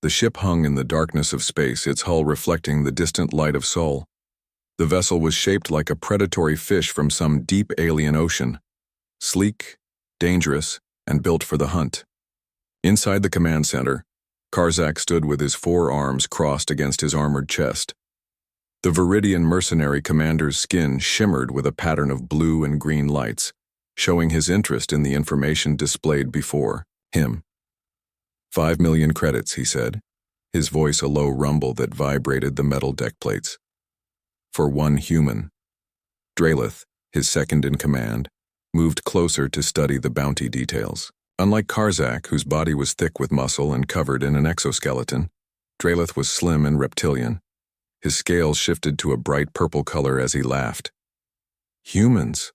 The ship hung in the darkness of space, its hull reflecting the distant light of Sol. The vessel was shaped like a predatory fish from some deep alien ocean, sleek, dangerous, and built for the hunt. Inside the command center, Karzak stood with his 4 arms crossed against his armored chest. The Viridian mercenary commander's skin shimmered with a pattern of blue and green lights, showing his interest in the information displayed before him. 5 million credits, he said, his voice a low rumble that vibrated the metal deck plates. For 1 human. Drelith, his second in command, moved closer to study the bounty details. Unlike Karzak, whose body was thick with muscle and covered in an exoskeleton, Drelith was slim and reptilian. His scales shifted to a bright purple color as he laughed. Humans.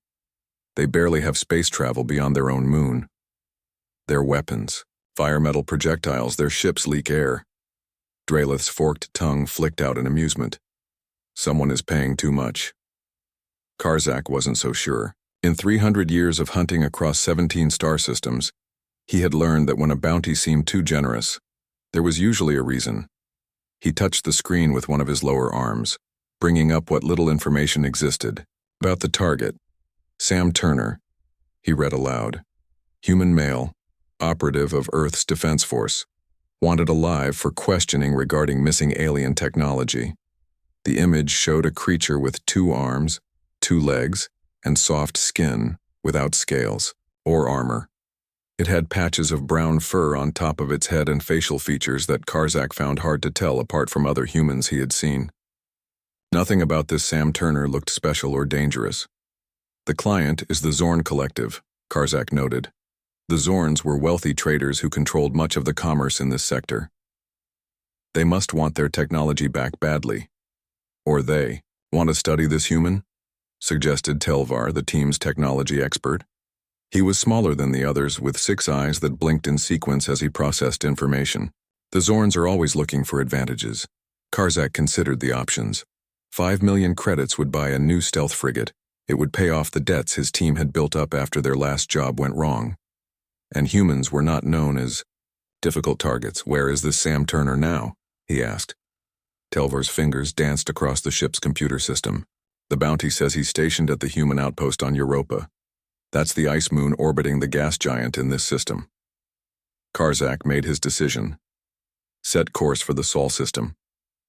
They barely have space travel beyond their own moon. Their weapons, fire metal projectiles, their ships leak air. Drelith's forked tongue flicked out in amusement. Someone is paying too much. Karzak wasn't so sure. In 300 years of hunting across 17 star systems, he had learned that when a bounty seemed too generous, there was usually a reason. He touched the screen with one of his lower arms, bringing up what little information existed. About the target, Sam Turner, he read aloud. Human male, operative of Earth's Defense Force, wanted alive for questioning regarding missing alien technology. The image showed a creature with 2 arms, 2 legs, and soft skin, without scales or armor. It had patches of brown fur on top of its head and facial features that Karzak found hard to tell apart from other humans he had seen. Nothing about this Sam Turner looked special or dangerous. The client is the Zorn Collective, Karzak noted. The Zorns were wealthy traders who controlled much of the commerce in this sector. They must want their technology back badly. Or they want to study this human? Suggested Telvar, the team's technology expert. He was smaller than the others, with 6 eyes that blinked in sequence as he processed information. The Zorns are always looking for advantages. Karzak considered the options. 5 million credits would buy a new stealth frigate. It would pay off the debts his team had built up after their last job went wrong. And humans were not known as difficult targets. Where is this Sam Turner now? He asked. Telvar's fingers danced across the ship's computer system. The bounty says he's stationed at the human outpost on Europa. That's the ice moon orbiting the gas giant in this system. Karzak made his decision. Set course for the Sol system.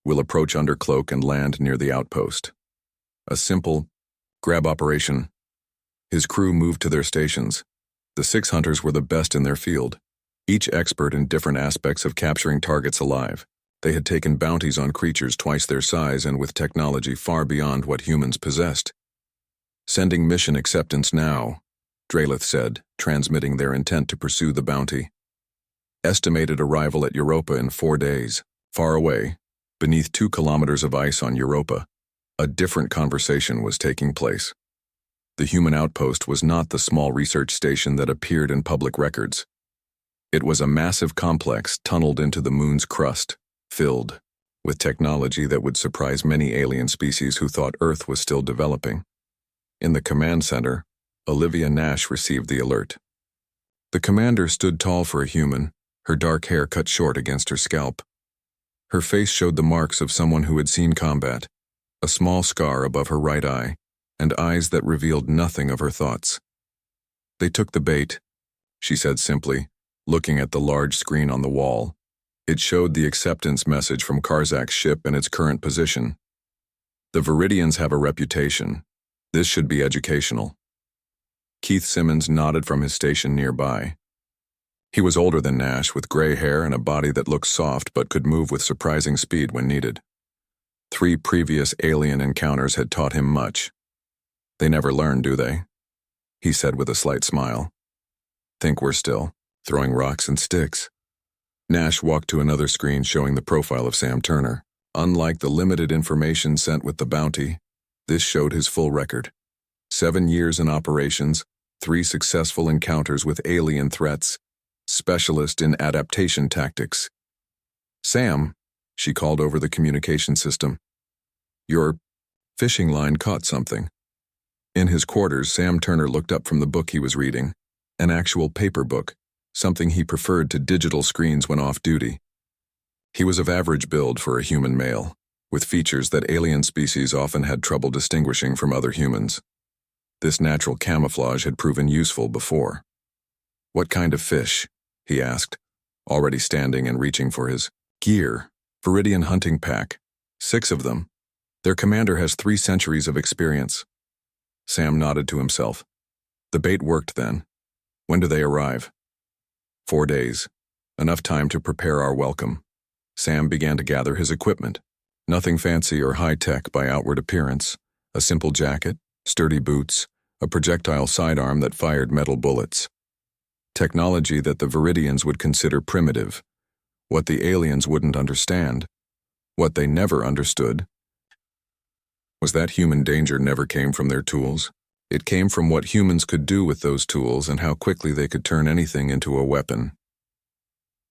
We'll approach under cloak and land near the outpost. A simple grab operation. His crew moved to their stations. The 6 hunters were the best in their field, each expert in different aspects of capturing targets alive. They had taken bounties on creatures twice their size and with technology far beyond what humans possessed. Sending mission acceptance now, Drelith said, transmitting their intent to pursue the bounty. Estimated arrival at Europa in 4 days. Far away, beneath 2 kilometers of ice on Europa, a different conversation was taking place. The human outpost was not the small research station that appeared in public records. It was a massive complex tunneled into the moon's crust, filled with technology that would surprise many alien species who thought Earth was still developing. In the command center, Olivia Nash received the alert. The commander stood tall for a human, her dark hair cut short against her scalp. Her face showed the marks of someone who had seen combat, a small scar above her right eye, and eyes that revealed nothing of her thoughts. They took the bait, she said simply, looking at the large screen on the wall. It showed the acceptance message from Karzak's ship and its current position. The Viridians have a reputation. This should be educational. Keith Simmons nodded from his station nearby. He was older than Nash, with gray hair and a body that looked soft but could move with surprising speed when needed. 3 previous alien encounters had taught him much. They never learn, do they? He said with a slight smile. Think we're still throwing rocks and sticks. Nash walked to another screen showing the profile of Sam Turner. Unlike the limited information sent with the bounty, this showed his full record. 7 years in operations, 3 successful encounters with alien threats, specialist in adaptation tactics. Sam, she called over the communication system. Your fishing line caught something. In his quarters, Sam Turner looked up from the book he was reading, an actual paper book, something he preferred to digital screens when off duty. He was of average build for a human male, with features that alien species often had trouble distinguishing from other humans. This natural camouflage had proven useful before. "What kind of fish?" he asked, already standing and reaching for his gear. "Viridian hunting pack. 6 of them. Their commander has 3 centuries of experience." Sam nodded to himself. The bait worked then. "When do they arrive?" 4 days. Enough time to prepare our welcome. Sam began to gather his equipment. Nothing fancy or high-tech by outward appearance. A simple jacket, sturdy boots, a projectile sidearm that fired metal bullets. Technology that the Viridians would consider primitive. What the aliens wouldn't understand. What they never understood was that human danger never came from their tools. It came from what humans could do with those tools and how quickly they could turn anything into a weapon.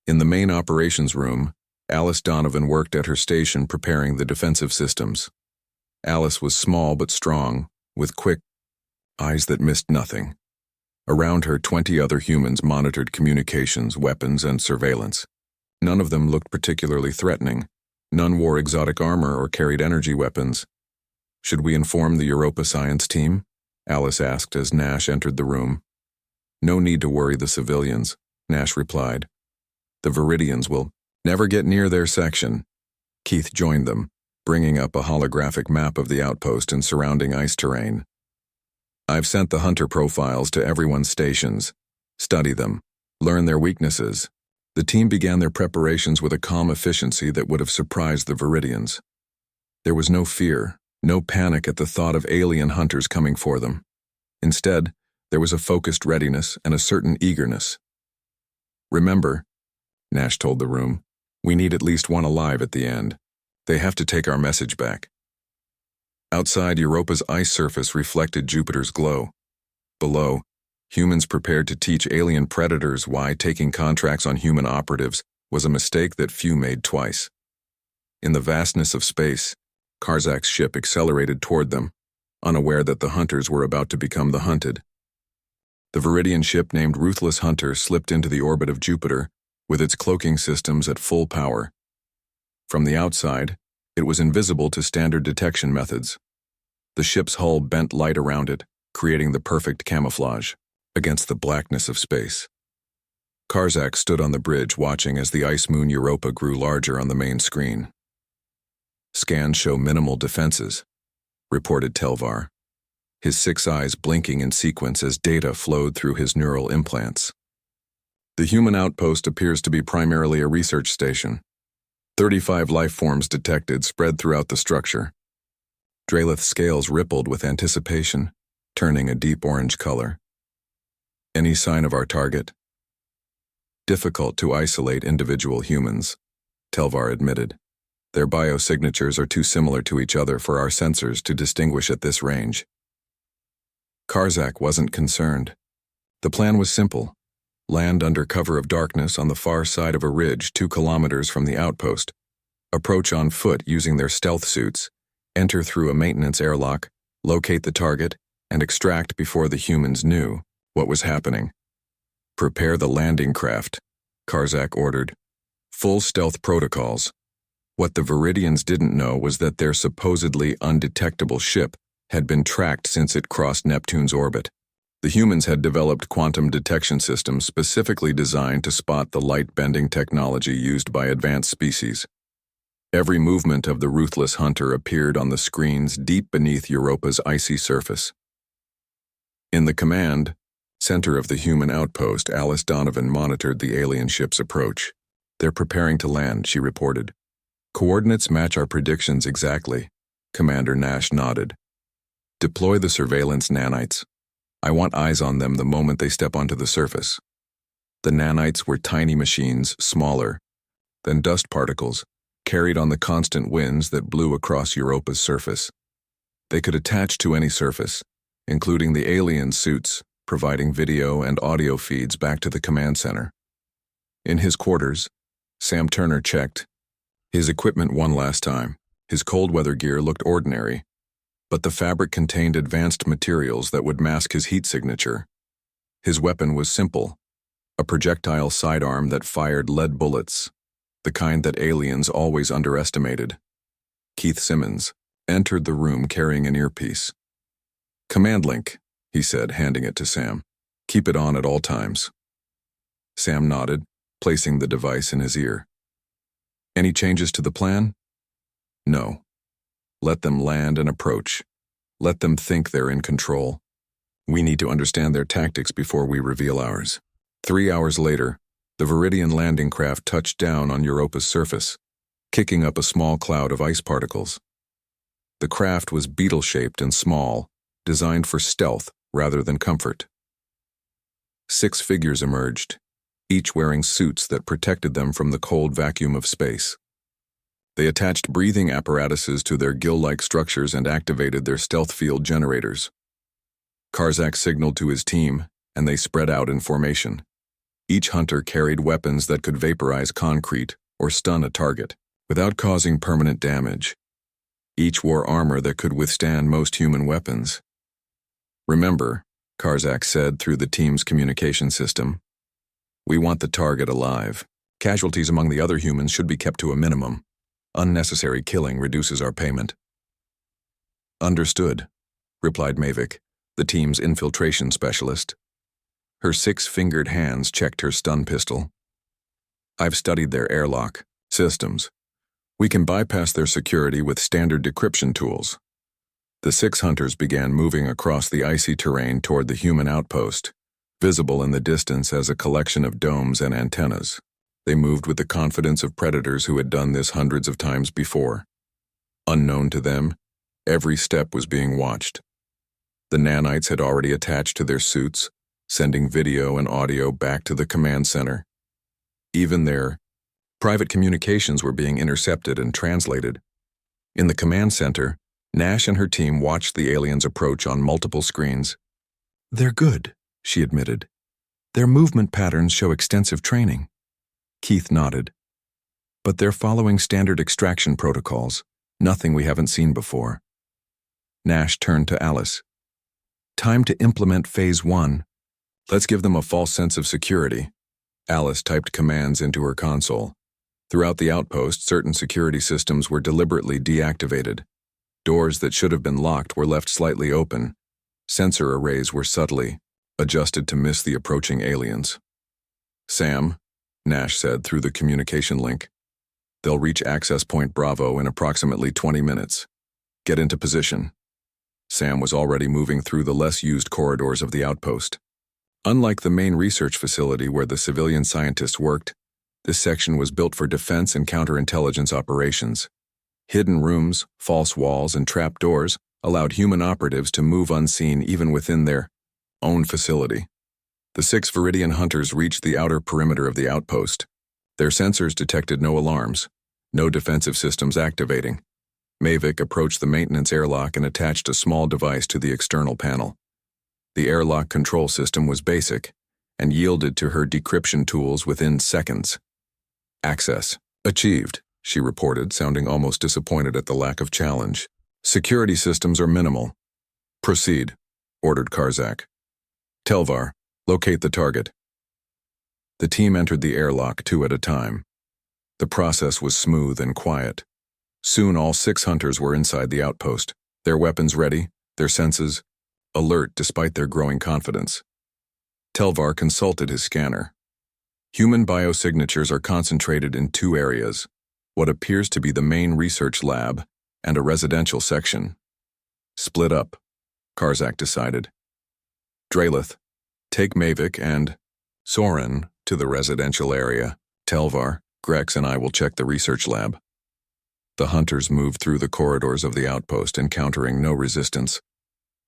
In the main operations room, Alice Donovan worked at her station preparing the defensive systems. Alice was small but strong, with quick eyes that missed nothing. Around her, 20 other humans monitored communications, weapons, and surveillance. None of them looked particularly threatening. None wore exotic armor or carried energy weapons. "Should we inform the Europa science team?" Alice asked as Nash entered the room. "No need to worry the civilians," Nash replied. "The Viridians will never get near their section." Keith joined them, bringing up a holographic map of the outpost and surrounding ice terrain. "I've sent the hunter profiles to everyone's stations. Study them. Learn their weaknesses." The team began their preparations with a calm efficiency that would have surprised the Viridians. There was no fear, no panic at the thought of alien hunters coming for them. Instead, there was a focused readiness and a certain eagerness. "Remember," Nash told the room, "we need at least one alive at the end. They have to take our message back." Outside, Europa's ice surface reflected Jupiter's glow. Below, humans prepared to teach alien predators why taking contracts on human operatives was a mistake that few made twice. In the vastness of space, Karzak's ship accelerated toward them, unaware that the hunters were about to become the hunted. The Viridian ship named Ruthless Hunter slipped into the orbit of Jupiter, with its cloaking systems at full power. From the outside, it was invisible to standard detection methods. The ship's hull bent light around it, creating the perfect camouflage against the blackness of space. Karzak stood on the bridge watching as the ice moon Europa grew larger on the main screen. "Scans show minimal defenses," reported Telvar, his 6 eyes blinking in sequence as data flowed through his neural implants. "The human outpost appears to be primarily a research station. 35 life forms detected spread throughout the structure." Drelith's scales rippled with anticipation, turning a deep orange color. "Any sign of our target?" "Difficult to isolate individual humans," Telvar admitted. "Their biosignatures are too similar to each other for our sensors to distinguish at this range." Karzak wasn't concerned. The plan was simple. Land under cover of darkness on the far side of a ridge 2 kilometers from the outpost. Approach on foot using their stealth suits. Enter through a maintenance airlock, locate the target, and extract before the humans knew what was happening. "Prepare the landing craft," Karzak ordered. "Full stealth protocols." What the Viridians didn't know was that their supposedly undetectable ship had been tracked since it crossed Neptune's orbit. The humans had developed quantum detection systems specifically designed to spot the light-bending technology used by advanced species. Every movement of the Ruthless Hunter appeared on the screens deep beneath Europa's icy surface. In the command center of the human outpost, Alice Donovan monitored the alien ship's approach. "They're preparing to land," she reported. "Coordinates match our predictions exactly." Commander Nash nodded. "Deploy the surveillance nanites. I want eyes on them the moment they step onto the surface." The nanites were tiny machines, smaller than dust particles, carried on the constant winds that blew across Europa's surface. They could attach to any surface, including the alien suits, providing video and audio feeds back to the command center. In his quarters, Sam Turner checked his equipment one last time. His cold weather gear looked ordinary, but the fabric contained advanced materials that would mask his heat signature. His weapon was simple, a projectile sidearm that fired lead bullets. the kind that aliens always underestimated. Keith Simmons entered the room carrying an earpiece. "Command link," he said, handing it to Sam. "Keep it on at all times." Sam nodded, placing the device in his ear. "Any changes to the plan?" "No. Let them land and approach. Let them think they're in control. We need to understand their tactics before we reveal ours." 3 hours later, the Viridian landing craft touched down on Europa's surface, kicking up a small cloud of ice particles. The craft was beetle-shaped and small, designed for stealth rather than comfort. 6 figures emerged, each wearing suits that protected them from the cold vacuum of space. They attached breathing apparatuses to their gill-like structures and activated their stealth field generators. Karzak signaled to his team, and they spread out in formation. Each hunter carried weapons that could vaporize concrete or stun a target, without causing permanent damage. Each wore armor that could withstand most human weapons. "Remember," Karzak said through the team's communication system, "we want the target alive. Casualties among the other humans should be kept to a minimum. Unnecessary killing reduces our payment." "Understood," replied Mavic, the team's infiltration specialist. Her 6-fingered hands checked her stun pistol. "I've studied their airlock systems. We can bypass their security with standard decryption tools." The 6 hunters began moving across the icy terrain toward the human outpost, visible in the distance as a collection of domes and antennas. They moved with the confidence of predators who had done this hundreds of times before. Unknown to them, every step was being watched. The nanites had already attached to their suits, sending video and audio back to the command center. Even their private communications were being intercepted and translated. In the command center, Nash and her team watched the aliens approach on multiple screens. "They're good," she admitted. "Their movement patterns show extensive training." Keith nodded. "But they're following standard extraction protocols, nothing we haven't seen before." Nash turned to Alice. "Time to implement Phase 1. Let's give them a false sense of security." Alice typed commands into her console. Throughout the outpost, certain security systems were deliberately deactivated. Doors that should have been locked were left slightly open. Sensor arrays were subtly adjusted to miss the approaching aliens. "Sam," Nash said through the communication link, "they'll reach access point Bravo in approximately 20 minutes. Get into position." Sam was already moving through the less used corridors of the outpost. Unlike the main research facility where the civilian scientists worked, this section was built for defense and counterintelligence operations. Hidden rooms, false walls, and trap doors allowed human operatives to move unseen even within their own facility. The 6 Viridian hunters reached the outer perimeter of the outpost. Their sensors detected no alarms, no defensive systems activating. Mavic approached the maintenance airlock and attached a small device to the external panel. The airlock control system was basic and yielded to her decryption tools within seconds. "Access achieved," she reported, sounding almost disappointed at the lack of challenge. "Security systems are minimal." "Proceed," ordered Karzak. "Telvar, locate the target." The team entered the airlock 2 at a time. The process was smooth and quiet. Soon all 6 hunters were inside the outpost, their weapons ready, their senses alert despite their growing confidence. Telvar consulted his scanner. Human biosignatures are concentrated in 2 areas, what appears to be the main research lab and a residential section. "Split up," Karzak decided. "Drelith, take Mavic and Soren to the residential area. Telvar, Grex, and I will check the research lab." The hunters moved through the corridors of the outpost, encountering no resistance.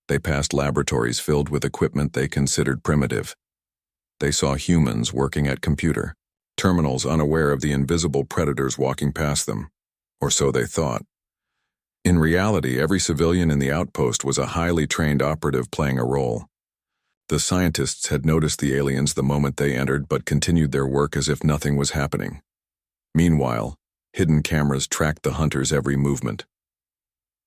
They passed laboratories filled with equipment they considered primitive. They saw humans working at computer terminals, unaware of the invisible predators walking past them, or so they thought. In reality, every civilian in the outpost was a highly trained operative playing a role. The scientists had noticed the aliens the moment they entered but continued their work as if nothing was happening. Meanwhile, hidden cameras tracked the hunters' every movement.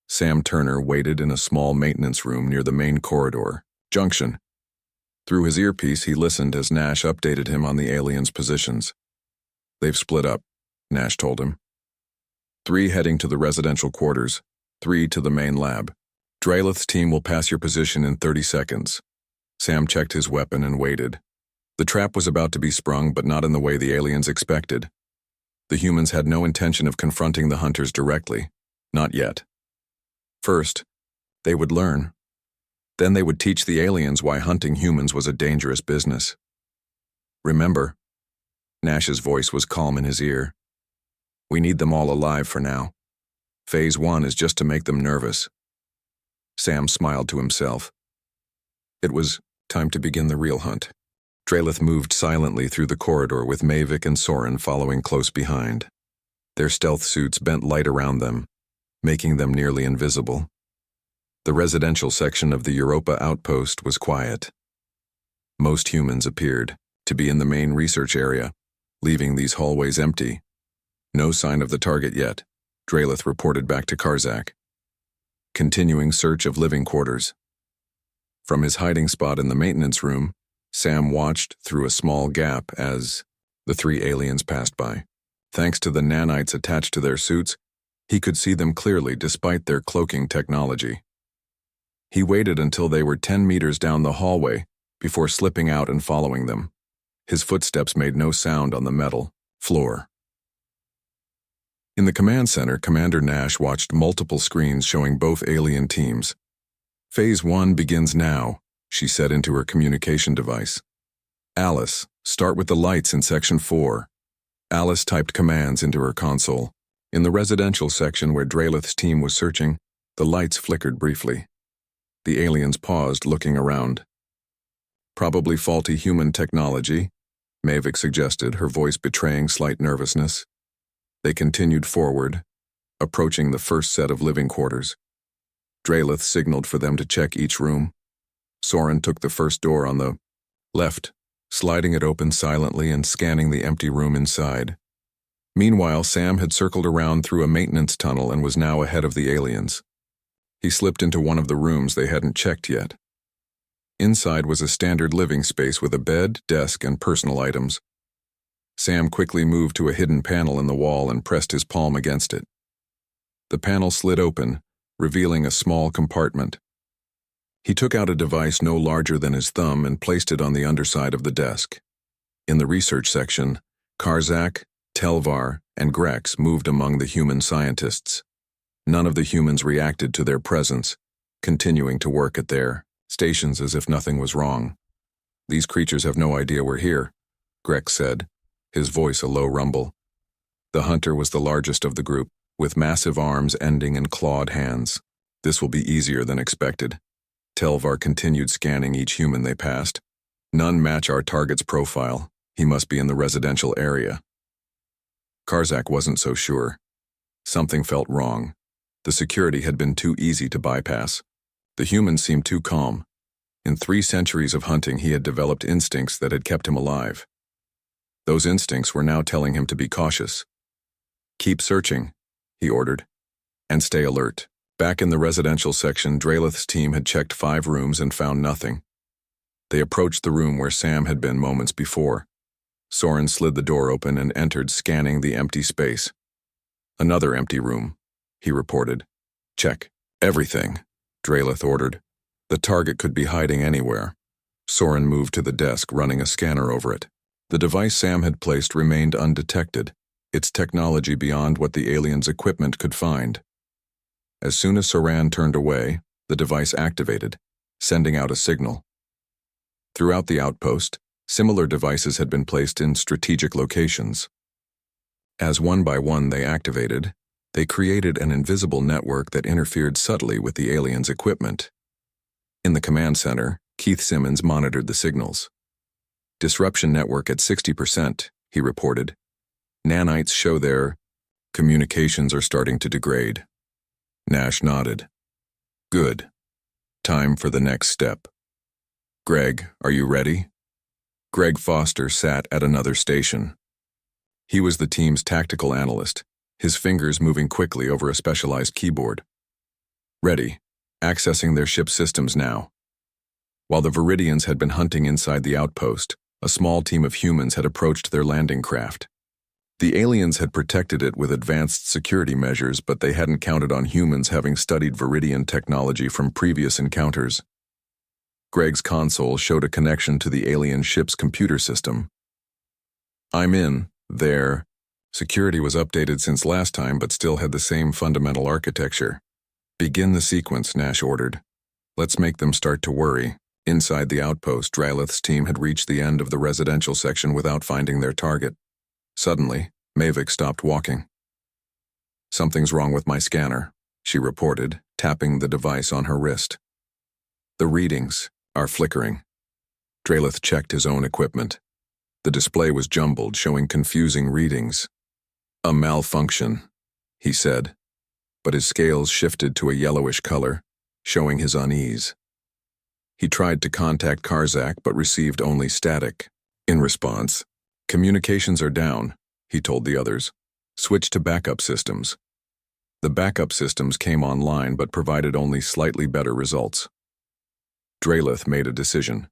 Sam Turner waited in a small maintenance room near the main corridor junction. Through his earpiece, he listened as Nash updated him on the aliens' positions. "They've split up," Nash told him. 3 heading to the residential quarters, 3 to the main lab. Drelith's team will pass your position in 30 seconds. Sam checked his weapon and waited. The trap was about to be sprung, but not in the way the aliens expected. The humans had no intention of confronting the hunters directly. Not yet. First, they would learn. Then they would teach the aliens why hunting humans was a dangerous business. Remember, Nash's voice was calm in his ear. We need them all alive for now. Phase 1 is just to make them nervous. Sam smiled to himself. It was time to begin the real hunt. Drelith moved silently through the corridor with Mavic and Soren following close behind. Their stealth suits bent light around them, making them nearly invisible. The residential section of the Europa outpost was quiet. Most humans appeared to be in the main research area, leaving these hallways empty. No sign of the target yet, Drelith reported back to Karzak. Continuing search of living quarters. From his hiding spot in the maintenance room, Sam watched through a small gap as the 3 aliens passed by. Thanks to the nanites attached to their suits, he could see them clearly despite their cloaking technology. He waited until they were 10 meters down the hallway before slipping out and following them. His footsteps made no sound on the metal floor. In the command center, Commander Nash watched multiple screens showing both alien teams. Phase 1 begins now, she said into her communication device. Alice, start with the lights in Section 4. Alice typed commands into her console. In the residential section where Drelith's team was searching, the lights flickered briefly. The aliens paused, looking around. Probably faulty human technology, Mavic suggested, her voice betraying slight nervousness. They continued forward, approaching the first set of living quarters. Drelith signaled for them to check each room. Soren took the first door on the left, sliding it open silently and scanning the empty room inside. Meanwhile, Sam had circled around through a maintenance tunnel and was now ahead of the aliens. He slipped into one of the rooms they hadn't checked yet. Inside was a standard living space with a bed, desk, and personal items. Sam quickly moved to a hidden panel in the wall and pressed his palm against it. The panel slid open, revealing a small compartment. He took out a device no larger than his thumb and placed it on the underside of the desk. In the research section, Karzak, Telvar, and Grex moved among the human scientists. None of the humans reacted to their presence, continuing to work at their stations as if nothing was wrong. These creatures have no idea we're here, Grex said, his voice a low rumble. The hunter was the largest of the group, with massive arms ending in clawed hands. This will be easier than expected. Telvar continued scanning each human they passed. None match our target's profile. He must be in the residential area. Karzak wasn't so sure. Something felt wrong. The security had been too easy to bypass. The humans seemed too calm. In 3 centuries of hunting, he had developed instincts that had kept him alive. Those instincts were now telling him to be cautious. Keep searching, he ordered, and stay alert. Back in the residential section, Drelith's team had checked 5 rooms and found nothing. They approached the room where Sam had been moments before. Soren slid the door open and entered, scanning the empty space. Another empty room, he reported. Check everything, Drelith ordered. The target could be hiding anywhere. Soren moved to the desk, running a scanner over it. The device Sam had placed remained undetected, its technology beyond what the aliens' equipment could find. As soon as Soren turned away, the device activated, sending out a signal. Throughout the outpost, similar devices had been placed in strategic locations. As one by one they activated, they created an invisible network that interfered subtly with the aliens' equipment. In the command center, Keith Simmons monitored the signals. Disruption network at 60%, he reported. Nanites show their communications are starting to degrade. Nash nodded. Good. Time for the next step. Greg, are you ready? Greg Foster sat at another station. He was the team's tactical analyst, his fingers moving quickly over a specialized keyboard. Ready. Accessing their ship systems now. While the Viridians had been hunting inside the outpost, a small team of humans had approached their landing craft. The aliens had protected it with advanced security measures, but they hadn't counted on humans having studied Viridian technology from previous encounters. Greg's console showed a connection to the alien ship's computer system. I'm in, there. Security was updated since last time, but still had the same fundamental architecture. Begin the sequence, Nash ordered. Let's make them start to worry. Inside the outpost, Drylith's team had reached the end of the residential section without finding their target. Suddenly, Mavic stopped walking. Something's wrong with my scanner, she reported, tapping the device on her wrist. The readings are flickering. Drylith checked his own equipment. The display was jumbled, showing confusing readings. A malfunction, he said, but his scales shifted to a yellowish color, showing his unease. He tried to contact Karzak but received only static. In response, communications are down, he told the others. Switch to backup systems. The backup systems came online but provided only slightly better results. Drylith made a decision.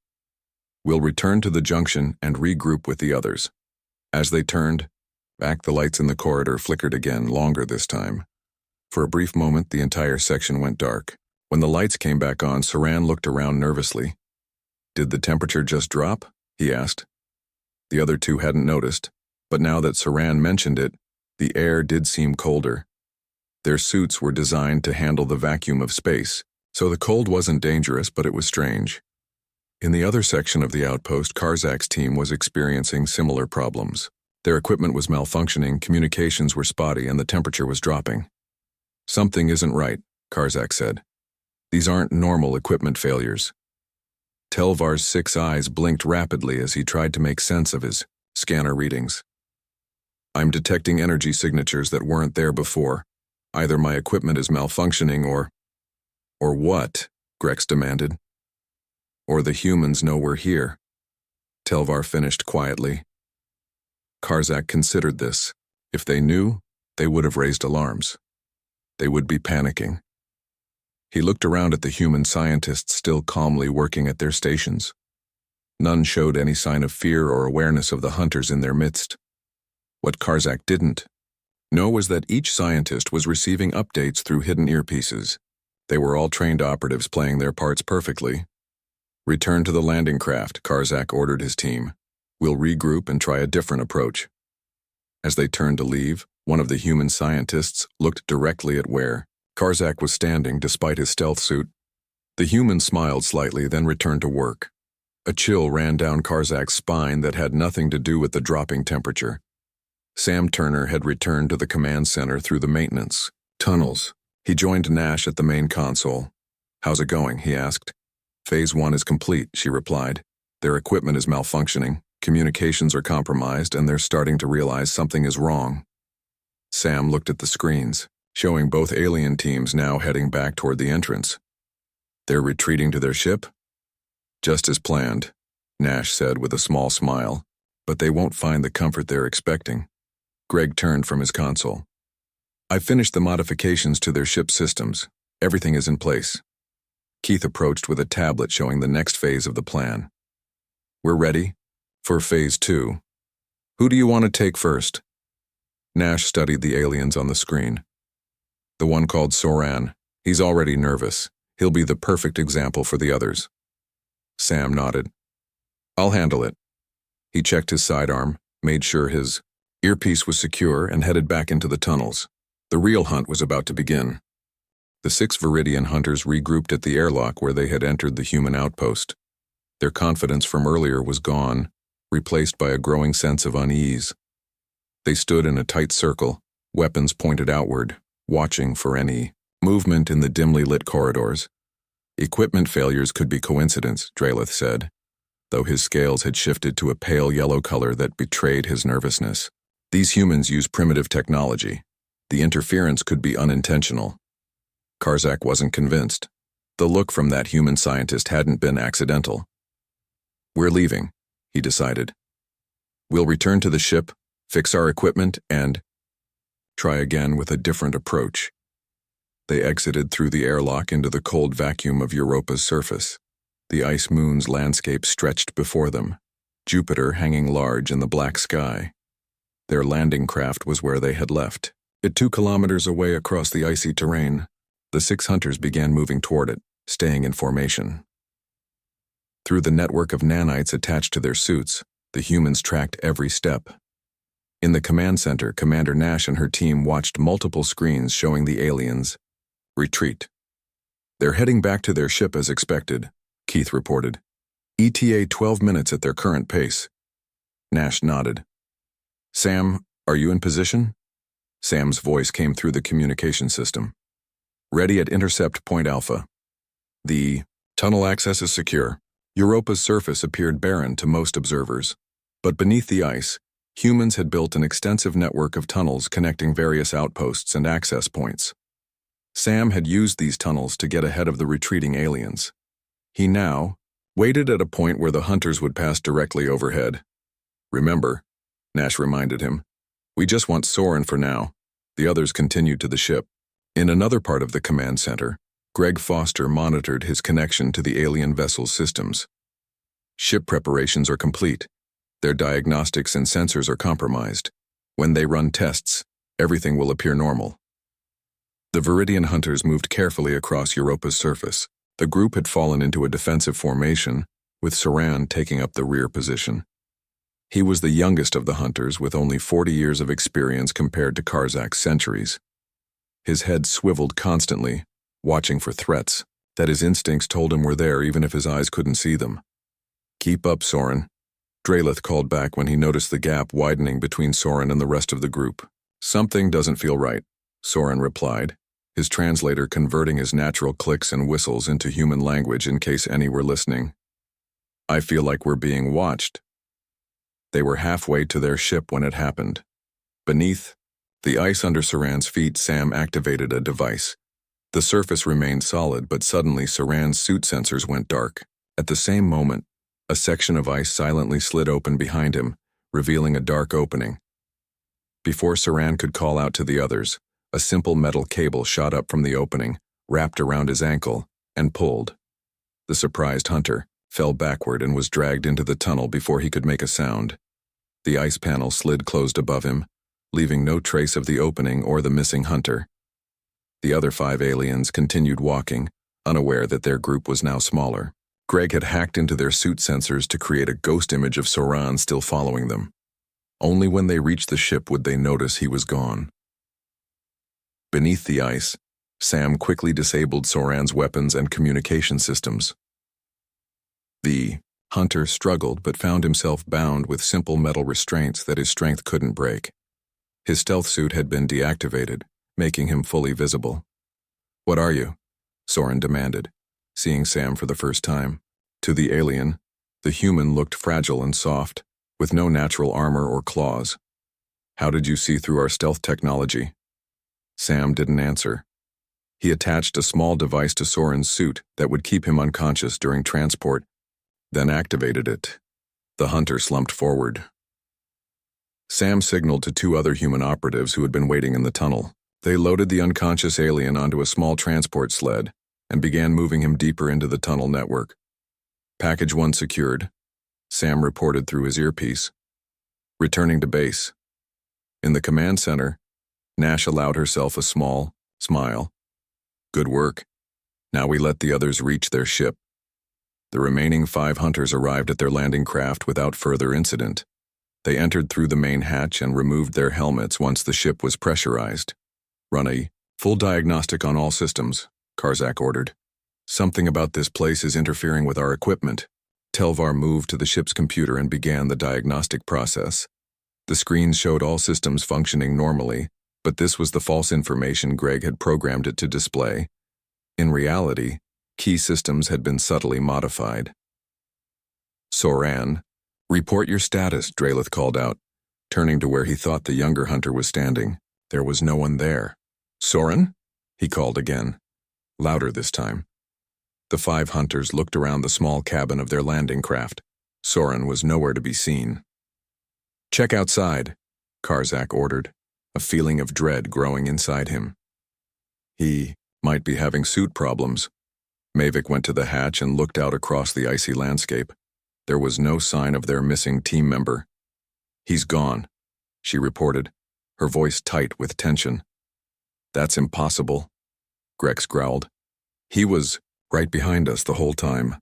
We'll return to the junction and regroup with the others. As they turned back, the lights in the corridor flickered again, longer this time. For a brief moment, the entire section went dark. When the lights came back on, Saran looked around nervously. Did the temperature just drop? He asked. The other two hadn't noticed, but now that Saran mentioned it, the air did seem colder. Their suits were designed to handle the vacuum of space, so the cold wasn't dangerous, but it was strange. In the other section of the outpost, Karzak's team was experiencing similar problems. Their equipment was malfunctioning, communications were spotty, and the temperature was dropping. Something isn't right, Karzak said. These aren't normal equipment failures. Telvar's 6 eyes blinked rapidly as he tried to make sense of his scanner readings. I'm detecting energy signatures that weren't there before. Either my equipment is malfunctioning or what? Grex demanded. Or the humans know we're here. Telvar finished quietly. Karzak considered this. If they knew, they would have raised alarms. They would be panicking. He looked around at the human scientists still calmly working at their stations. None showed any sign of fear or awareness of the hunters in their midst. What Karzak didn't know was that each scientist was receiving updates through hidden earpieces. They were all trained operatives playing their parts perfectly. Return to the landing craft, Karzak ordered his team. We'll regroup and try a different approach. As they turned to leave, one of the human scientists looked directly at where Karzak was standing despite his stealth suit. The human smiled slightly, then returned to work. A chill ran down Karzak's spine that had nothing to do with the dropping temperature. Sam Turner had returned to the command center through the maintenance tunnels. He joined Nash at the main console. How's it going? He asked. Phase 1 is complete, she replied. Their equipment is malfunctioning, communications are compromised, and they're starting to realize something is wrong. Sam looked at the screens, showing both alien teams now heading back toward the entrance. They're retreating to their ship? Just as planned, Nash said with a small smile, but they won't find the comfort they're expecting. Greg turned from his console. I've finished the modifications to their ship systems. Everything is in place. Keith approached with a tablet showing the next phase of the plan. We're ready for Phase 2. Who do you want to take first? Nash studied the aliens on the screen. The one called Soran. He's already nervous. He'll be the perfect example for the others. Sam nodded. I'll handle it. He checked his sidearm, made sure his earpiece was secure, and headed back into the tunnels. The real hunt was about to begin. The 6 Viridian hunters regrouped at the airlock where they had entered the human outpost. Their confidence from earlier was gone, replaced by a growing sense of unease. They stood in a tight circle, weapons pointed outward, watching for any movement in the dimly lit corridors. Equipment failures could be coincidence, Drylith said, though his scales had shifted to a pale yellow color that betrayed his nervousness. These humans use primitive technology. The interference could be unintentional. Karzak wasn't convinced. The look from that human scientist hadn't been accidental. We're leaving, he decided. We'll return to the ship, fix our equipment, and try again with a different approach. They exited through the airlock into the cold vacuum of Europa's surface. The ice moon's landscape stretched before them, Jupiter hanging large in the black sky. Their landing craft was where they had left. It 2 kilometers away across the icy terrain. The 6 hunters began moving toward it, staying in formation. Through the network of nanites attached to their suits, the humans tracked every step. In the command center, Commander Nash and her team watched multiple screens showing the aliens retreat. "They're heading back to their ship as expected," Keith reported. "ETA 12 minutes at their current pace." Nash nodded. "Sam, are you in position?" Sam's voice came through the communication system. "Ready at intercept point Alpha. The tunnel access is secure." Europa's surface appeared barren to most observers, but beneath the ice, humans had built an extensive network of tunnels connecting various outposts and access points. Sam had used these tunnels to get ahead of the retreating aliens. He now waited at a point where the hunters would pass directly overhead. "Remember," Nash reminded him, "we just want Soren for now." The others continued to the ship. In another part of the command center, Greg Foster monitored his connection to the alien vessel's systems. "Ship preparations are complete. Their diagnostics and sensors are compromised. When they run tests, everything will appear normal." The Viridian hunters moved carefully across Europa's surface. The group had fallen into a defensive formation, with Soran taking up the rear position. He was the youngest of the hunters, with only 40 years of experience compared to Karzak's centuries. His head swiveled constantly, watching for threats that his instincts told him were there even if his eyes couldn't see them. "Keep up, Soren," Drelith called back when he noticed the gap widening between Soren and the rest of the group. "Something doesn't feel right," Soren replied, his translator converting his natural clicks and whistles into human language in case any were listening. "I feel like we're being watched." They were halfway to their ship when it happened. Beneath the ice under Soran's feet, Sam activated a device. The surface remained solid, but suddenly Soran's suit sensors went dark. At the same moment, a section of ice silently slid open behind him, revealing a dark opening. Before Soran could call out to the others, a simple metal cable shot up from the opening, wrapped around his ankle, and pulled. The surprised hunter fell backward and was dragged into the tunnel before he could make a sound. The ice panel slid closed above him, leaving no trace of the opening or the missing hunter. The other 5 aliens continued walking, unaware that their group was now smaller. Greg had hacked into their suit sensors to create a ghost image of Soran still following them. Only when they reached the ship would they notice he was gone. Beneath the ice, Sam quickly disabled Soran's weapons and communication systems. The hunter struggled but found himself bound with simple metal restraints that his strength couldn't break. His stealth suit had been deactivated, making him fully visible. "What are you?" Soren demanded, seeing Sam for the first time. To the alien, the human looked fragile and soft, with no natural armor or claws. "How did you see through our stealth technology?" Sam didn't answer. He attached a small device to Soren's suit that would keep him unconscious during transport, then activated it. The hunter slumped forward. Sam signaled to 2 other human operatives who had been waiting in the tunnel. They loaded the unconscious alien onto a small transport sled and began moving him deeper into the tunnel network. "Package 1 secured," Sam reported through his earpiece. "Returning to base." In the command center, Nash allowed herself a small smile. "Good work. Now we let the others reach their ship." The remaining 5 hunters arrived at their landing craft without further incident. They entered through the main hatch and removed their helmets once the ship was pressurized. "Run a full diagnostic on all systems," Karzak ordered. "Something about this place is interfering with our equipment." Telvar moved to the ship's computer and began the diagnostic process. The screens showed all systems functioning normally, but this was the false information Greg had programmed it to display. In reality, key systems had been subtly modified. "Soran, report your status," Drelith called out, turning to where he thought the younger hunter was standing. There was no one there. "Soren?" he called again, louder this time. The 5 hunters looked around the small cabin of their landing craft. Soren was nowhere to be seen. "Check outside," Karzak ordered, a feeling of dread growing inside him. He might be having suit problems. Mavic went to the hatch and looked out across the icy landscape. There was no sign of their missing team member. "He's gone," she reported, her voice tight with tension. That's impossible, Grex growled. He was right behind us the whole time.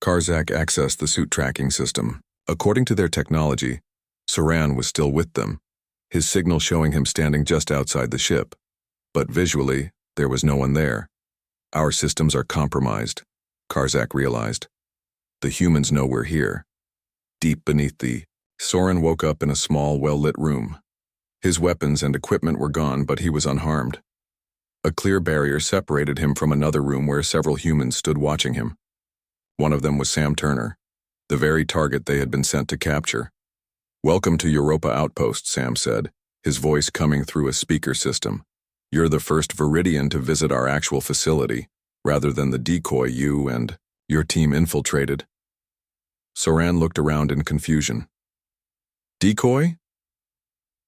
Karzak accessed the suit tracking system. According to their technology, Saran was still with them, his signal showing him standing just outside the ship. But visually, there was no one there. Our systems are compromised, Karzak realized. The humans know we're here. Deep beneath Soren woke up in a small, well-lit room. His weapons and equipment were gone, but he was unharmed. A clear barrier separated him from another room where several humans stood watching him. One of them was Sam Turner, the very target they had been sent to capture. "Welcome to Europa Outpost," Sam said, his voice coming through a speaker system. "You're the first Viridian to visit our actual facility, rather than the decoy you and your team infiltrated." Soran looked around in confusion. "Decoy?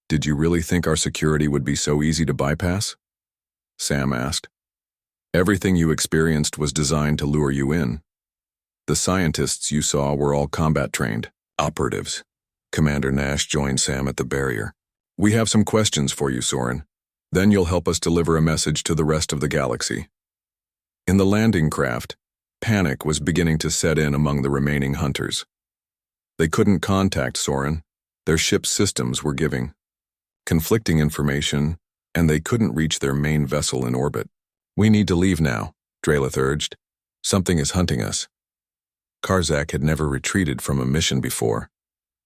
Did you really think our security would be so easy to bypass?" Sam asked. "Everything you experienced was designed to lure you in. The scientists you saw were all combat-trained, operatives." Commander Nash joined Sam at the barrier. "We have some questions for you, Soren. Then you'll help us deliver a message to the rest of the galaxy." In the landing craft, panic was beginning to set in among the remaining hunters. They couldn't contact Soren. Their ship's systems were giving conflicting information, and they couldn't reach their main vessel in orbit. "We need to leave now," Drelith urged. "Something is hunting us." Karzak had never retreated from a mission before,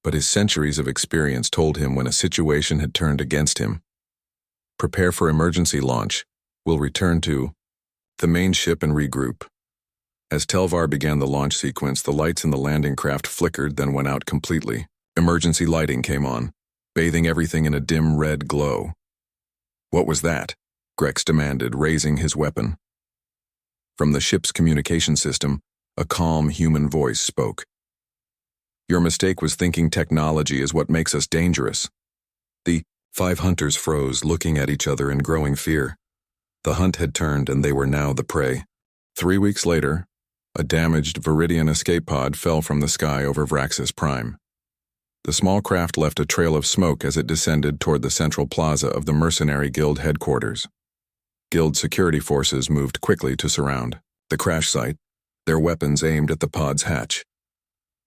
but his centuries of experience told him when a situation had turned against him. "Prepare for emergency launch. We'll return to the main ship and regroup." As Telvar began the launch sequence, the lights in the landing craft flickered, then went out completely. Emergency lighting came on, bathing everything in a dim red glow. "What was that?" Grex demanded, raising his weapon. From the ship's communication system, a calm human voice spoke. "Your mistake was thinking technology is what makes us dangerous." The 5 hunters froze, looking at each other in growing fear. The hunt had turned, and they were now the prey. 3 weeks later, a damaged Viridian escape pod fell from the sky over Vraxis Prime. The small craft left a trail of smoke as it descended toward the central plaza of the Mercenary Guild headquarters. Guild security forces moved quickly to surround the crash site, their weapons aimed at the pod's hatch.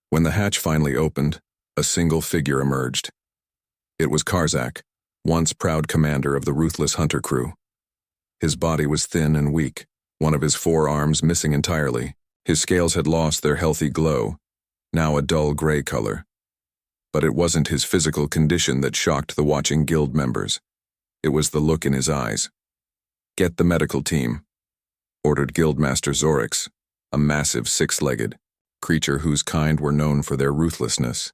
When the hatch finally opened, a single figure emerged. It was Karzak, once proud commander of the ruthless hunter crew. His body was thin and weak, one of his 4 arms missing entirely. His scales had lost their healthy glow, now a dull gray color. But it wasn't his physical condition that shocked the watching guild members. It was the look in his eyes. "Get the medical team," ordered Guildmaster Zorix, a massive 6-legged creature whose kind were known for their ruthlessness.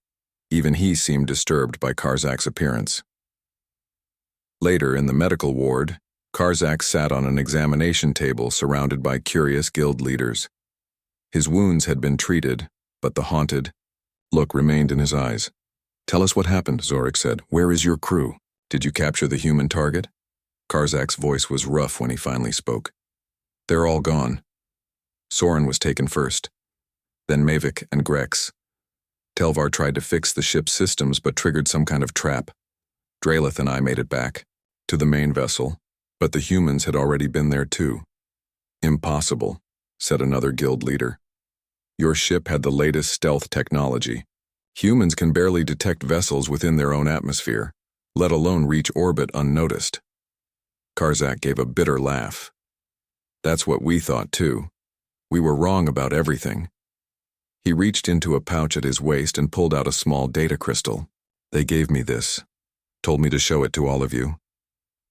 Even he seemed disturbed by Karzak's appearance. Later, in the medical ward, Karzak sat on an examination table surrounded by curious guild leaders. His wounds had been treated, but the haunted look remained in his eyes. "Tell us what happened," Zorix said. "Where is your crew? Did you capture the human target?" Karzak's voice was rough when he finally spoke. "They're all gone. Soren was taken first, then Mavic and Grex. Telvar tried to fix the ship's systems but triggered some kind of trap. Drelith and I made it back to the main vessel, but the humans had already been there too." "Impossible," said another guild leader. "Your ship had the latest stealth technology. Humans can barely detect vessels within their own atmosphere, let alone reach orbit unnoticed." Karzak gave a bitter laugh. "That's what we thought too. We were wrong about everything." He reached into a pouch at his waist and pulled out a small data crystal. "They gave me this, told me to show it to all of you."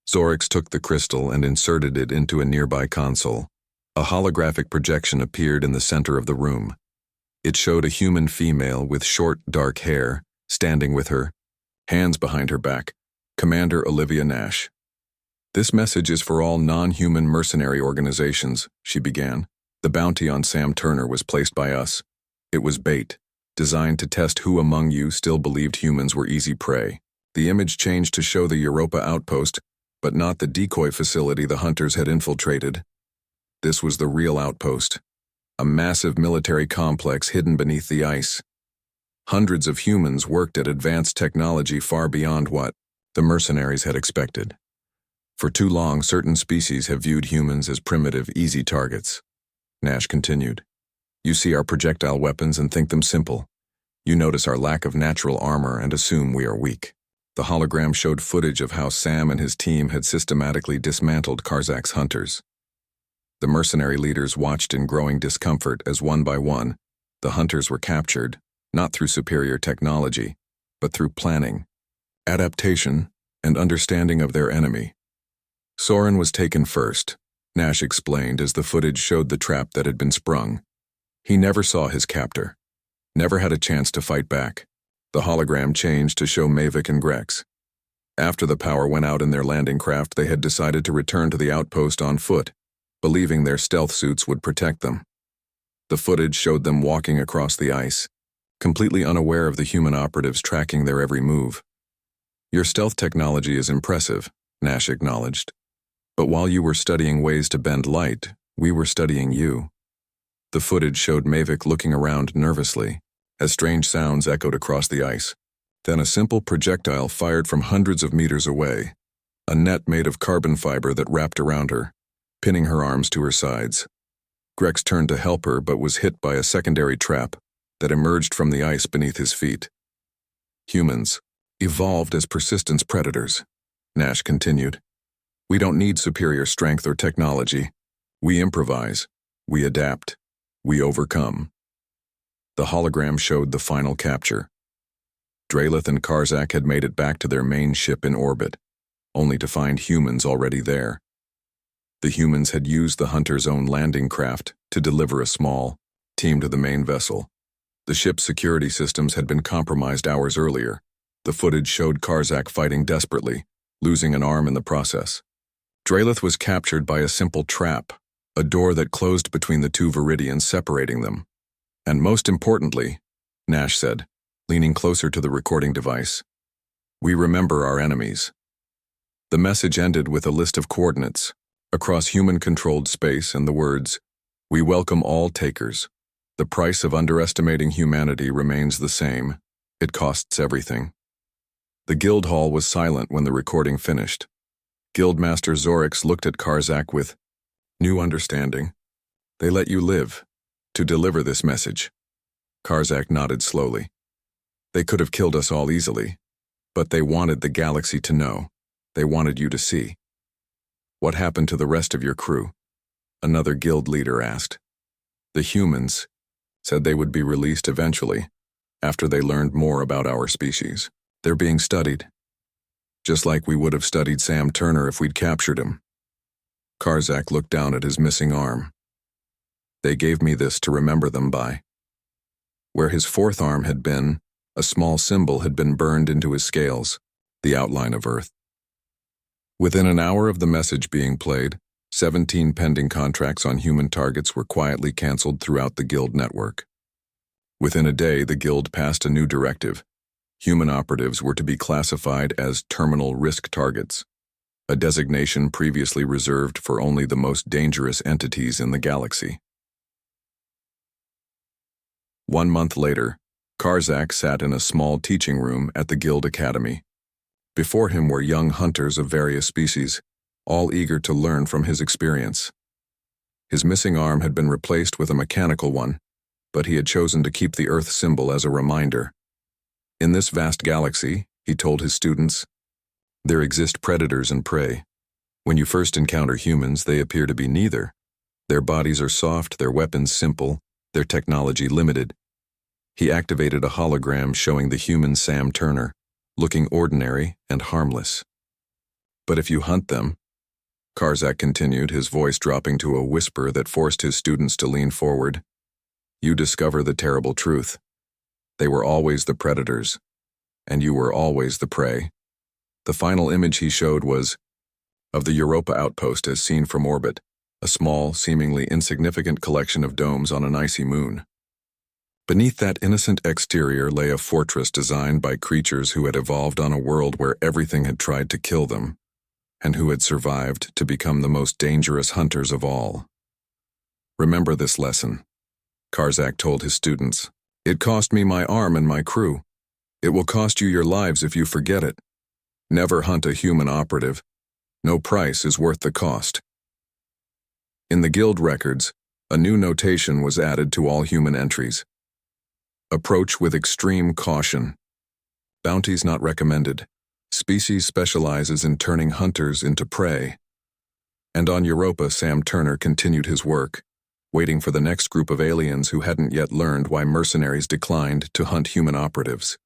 Zorix took the crystal and inserted it into a nearby console. A holographic projection appeared in the center of the room. It showed a human female with short, dark hair, standing with her hands behind her back, Commander Olivia Nash. "This message is for all non-human mercenary organizations," she began. "The bounty on Sam Turner was placed by us. It was bait, designed to test who among you still believed humans were easy prey." The image changed to show the Europa outpost, but not the decoy facility the hunters had infiltrated. This was the real outpost, a massive military complex hidden beneath the ice. Hundreds of humans worked at advanced technology far beyond what the mercenaries had expected. For too long, certain species have viewed humans as primitive, easy targets. Nash continued. You see our projectile weapons and think them simple. You notice our lack of natural armor and assume we are weak. The hologram showed footage of how Sam and his team had systematically dismantled Karzak's hunters. The mercenary leaders watched in growing discomfort as one by one, the hunters were captured, not through superior technology, but through planning, adaptation, and understanding of their enemy. Soren was taken first, Nash explained as the footage showed the trap that had been sprung. He never saw his captor, never had a chance to fight back. The hologram changed to show Mavic and Grex. After the power went out in their landing craft, they had decided to return to the outpost on foot, believing their stealth suits would protect them. The footage showed them walking across the ice, completely unaware of the human operatives tracking their every move. Your stealth technology is impressive, Nash acknowledged. But while you were studying ways to bend light, we were studying you. The footage showed Mavic looking around nervously, as strange sounds echoed across the ice. Then a simple projectile fired from hundreds of meters away, a net made of carbon fiber that wrapped around her, pinning her arms to her sides. Grex turned to help her but was hit by a secondary trap that emerged from the ice beneath his feet. Humans, evolved as persistence predators, Nash continued. We don't need superior strength or technology. We improvise, we adapt, we overcome. The hologram showed the final capture. Drelith and Karzak had made it back to their main ship in orbit, only to find humans already there. The humans had used the hunter's own landing craft to deliver a small team to the main vessel. The ship's security systems had been compromised hours earlier. The footage showed Karzak fighting desperately, losing an arm in the process. Drelith was captured by a simple trap, a door that closed between the two viridians separating them. And most importantly, Nash said, leaning closer to the recording device, we remember our enemies. The message ended with a list of coordinates across human-controlled space and the words, we welcome all takers. The price of underestimating humanity remains the same. It costs everything. The guild hall was silent when the recording finished. Guildmaster Zorix looked at Karzak with new understanding. They let you live to deliver this message. Karzak nodded slowly. They could have killed us all easily, but they wanted the galaxy to know. They wanted you to see. What happened to the rest of your crew? Another guild leader asked. The humans said they would be released eventually, after they learned more about our species. They're being studied, just like we would have studied Sam Turner if we'd captured him. Karzak looked down at his missing arm. They gave me this to remember them by. Where his fourth arm had been, a small symbol had been burned into his scales, the outline of Earth. Within an hour of the message being played, 17 pending contracts on human targets were quietly canceled throughout the guild network. Within a day, the guild passed a new directive. Human operatives were to be classified as terminal risk targets, a designation previously reserved for only the most dangerous entities in the galaxy. 1 month later, Karzak sat in a small teaching room at the Guild Academy. Before him were young hunters of various species, all eager to learn from his experience. His missing arm had been replaced with a mechanical one, but he had chosen to keep the Earth symbol as a reminder. In this vast galaxy, he told his students, there exist predators and prey. When you first encounter humans, they appear to be neither. Their bodies are soft, their weapons simple, their technology limited. He activated a hologram showing the human Sam Turner, looking ordinary and harmless. But if you hunt them, Karzak continued, his voice dropping to a whisper that forced his students to lean forward, you discover the terrible truth. They were always the predators, and you were always the prey. The final image he showed was of the Europa outpost as seen from orbit, a small, seemingly insignificant collection of domes on an icy moon. Beneath that innocent exterior lay a fortress designed by creatures who had evolved on a world where everything had tried to kill them, and who had survived to become the most dangerous hunters of all. Remember this lesson, Karzak told his students. It cost me my arm and my crew. It will cost you your lives if you forget it. Never hunt a human operative. No price is worth the cost. In the guild records, a new notation was added to all human entries. Approach with extreme caution. Bounties not recommended. Species specializes in turning hunters into prey. And on Europa, Sam Turner continued his work, waiting for the next group of aliens who hadn't yet learned why mercenaries declined to hunt human operatives.